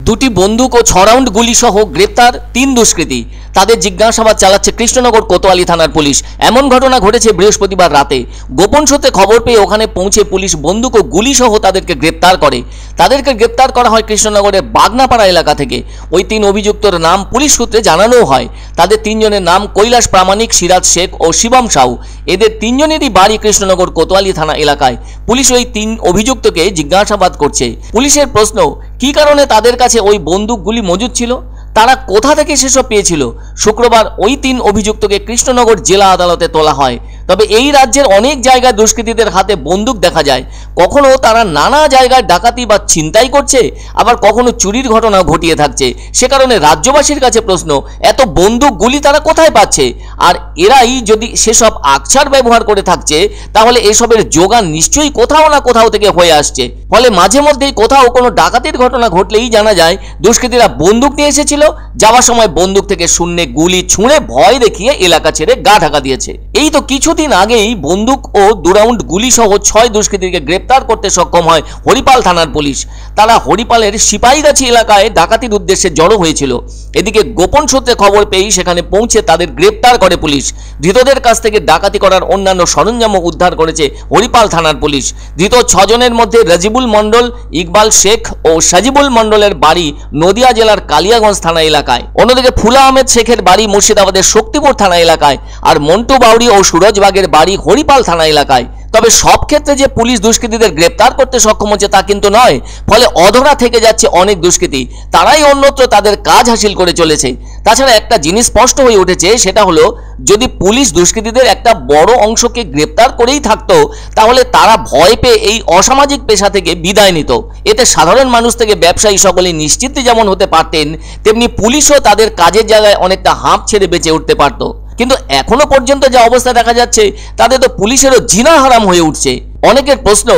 দুটি বন্দুক ও 6 রাউন্ড গুলি সহ গ্রেপ্তার 3 দুষ্কৃতী। তাদের জিজ্ঞাসাবাদ চালাচ্ছে কৃষ্ণনগর কোতোয়ালি থানার পুলিশ। এমন ঘটনা ঘটেছে বৃহস্পতিবার রাতে। গোপন সূত্রে খবর পেয়ে ওখানে পৌঁছে পুলিশ বন্দুক ও গুলি সহ তাদেরকে গ্রেপ্তার করে। তাদেরকে গ্রেপ্তার করা হয় কৃষ্ণনগরের বাগনাপাড়া এলাকা থেকে। ওই 3 অভিযুক্তর নাম পুলিশ সূত্রে জানানো হয়। তাদের 3 জনের নাম কৈলাস প্রামাণিক, সিরাজ শেখ ও শিবম সাউ। এদের 3 জনেরই বাড়ি কৃষ্ণনগর কোতোয়ালি থানা এলাকায়। পুলিশ ওই 3 অভিযুক্তকে জিজ্ঞাসাবাদ করছে। পুলিশের প্রশ্ন, কি কারণে তাদের কাছে ওই বন্দুকগুলি মজুদ ছিল, তারা কোথা থেকে সেসব পেয়েছিল। শুক্রবার ওই 3 অভিযুক্তকে কৃষ্ণনগর জেলা আদালতে তোলা হয়। তবে এই রাজ্যের অনেক জায়গায় দুষ্কৃতীদের হাতে বন্দুক দেখা যায়। কখনো তারা নানা জায়গায় ডাকাতি বা ছিনতাই করছে, আবার কখনো চুরির ঘটনা ঘটিয়ে থাকছে। সে কারণে রাজ্যবাসীর কাছে প্রশ্ন, এত বন্দুক গুলি তারা কোথায় পাচ্ছে? আর এরাই যদি সেসব আকছার ব্যবহার করে থাকছে, তাহলে এসবের যোগান নিশ্চয়ই কোথাও না কোথাও থেকে হয়ে আসছে। ফলে মাঝে মধ্যেই কোথাও কোনো ডাকাতির ঘটনা ঘটলেই জানা যায় দুষ্কৃতীরা বন্দুক নিয়ে এসেছিল, যাওয়ার সময় বন্দুক থেকে শূন্যে গুলি ছুঁড়ে ভয় দেখিয়ে এলাকা ছেড়ে গা ঢাকা দিয়েছে। এই তো কিছুদিন আগেই বন্দুক ও 2 রাউন্ড গুলি সহ 6 দুষ্কৃতীকে গ্রেপ্তার করতে সক্ষম হয় হরিপাল থানার পুলিশ। তারা হরিপালের সিপাহীগাছি এলাকায় ডাকাতির উদ্দেশ্যে জড়ো হয়েছিল। এদিকে গোপন সূত্রে খবর পেয়েই সেখানে পৌঁছে তাদের গ্রেপ্তার করে পুলিশ। ধৃতদের কাছ থেকে ডাকাতি করার অন্যান্য সরঞ্জামও উদ্ধার করেছে হরিপাল থানার পুলিশ। ধৃত 6 জনের মধ্যে রাজিবুল মণ্ডল, ইকবাল শেখ ও সাজিবুল মণ্ডলের বাড়ি নদিয়া জেলার কালিয়াগঞ্জ থানা এলাকায়। অন্যদিকে ফুলা আহমেদ শেখের বাড়ি মুর্শিদাবাদের শক্তিপুর থানা এলাকায়, আর মন্টু বাউরি ও সুরজবাগের বাড়ি হরিপাল থানা এলাকায়। তবে সব ক্ষেত্রে যে পুলিশ দুষ্কৃতীদের গ্রেপ্তার করতে সক্ষম হচ্ছে তা কিন্তু নয়। ফলে অধরা থেকে যাচ্ছে অনেক দুষ্কৃতী, তারাই অন্যত্র তাদের কাজ হাসিল করে চলেছে। তাছাড়া একটা জিনিস স্পষ্ট হয়ে উঠেছে, সেটা হলো যদি পুলিশ দুষ্কৃতীদের একটা বড় অংশকে গ্রেপ্তার করেই থাকতো, তাহলে তারা ভয় পেয়ে এই অসামাজিক পেশা থেকে বিদায় নিত। এতে সাধারণ মানুষ থেকে ব্যবসায়ী সকলে নিশ্চিত যেমন হতে পারতেন, তেমনি পুলিশও তাদের কাজের জায়গায় অনেকটা হাঁপ ছেড়ে বেঁচে উঠতে পারত। কিন্তু এখনো পর্যন্ত যে অবস্থা দেখা যাচ্ছে, তাতে তো পুলিশেরও জিনা হারাম হয়ে উঠছে। অনেকের প্রশ্ন,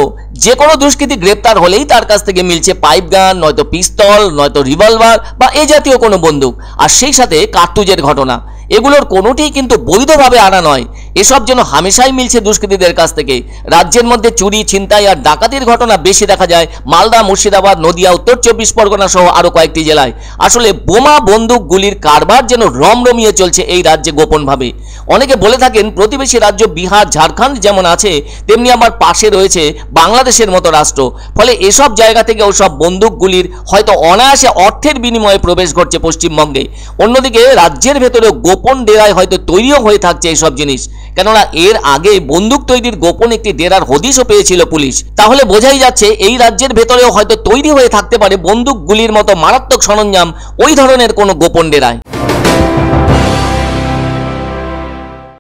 যে কোনো দুষ্কৃতী গ্রেপ্তার হলেই তার কাছ থেকে মিলছে পাইপ গান, নয়তো পিস্তল, নয়তো রিভলভার বা এ জাতীয় কোনো বন্দুক, আর সেই সাথে কার্তুজের ঘটনা। এগুলোর কোনোটিই কিন্তু বৈধভাবে আনা নয়। এসব যেন হামেশাই মিলছে দুষ্কৃতীদের কাছ থেকে। রাজ্যের মধ্যে চুরি, ছিনতাই আর ডাকাতির ঘটনা বেশি দেখা যায় মালদা, মুর্শিদাবাদ, নদিয়া, উত্তর 24 পরগনা সহ আরো কয়েকটি জেলায়। আসলে বোমা, বন্দুক, গুলির কারবার যেন রমরমিয়ে চলছে এই রাজ্যে গোপনভাবে। অনেকে বলে থাকেন প্রতিবেশী রাজ্য বিহার, ঝাড়খণ্ড যেমন আছে, তেমনি আবার পাশে রয়েছে বাংলাদেশের মতো রাষ্ট্র। ফলে এসব জায়গা থেকে ওসব বন্দুক গুলির হয়তো অনায়াসে অর্থের বিনিময়ে প্রবেশ ঘটছে পশ্চিমবঙ্গে। অন্যদিকে রাজ্যের ভেতরে গোপন ডেরায় হয়তো তৈরিও হয়ে থাকছে এইসব জিনিস। কেননা এর আগে বন্দুক তৈরির গোপন একটি ডেরার হদিশও পেয়েছিল পুলিশ। তাহলে বোঝাই যাচ্ছে এই রাজ্যের ভেতরেও হয়তো তৈরি হয়ে থাকতে পারে বন্দুক গুলির মতো মারাত্মক সরঞ্জাম ওই ধরনের কোনো গোপন ডেরায়।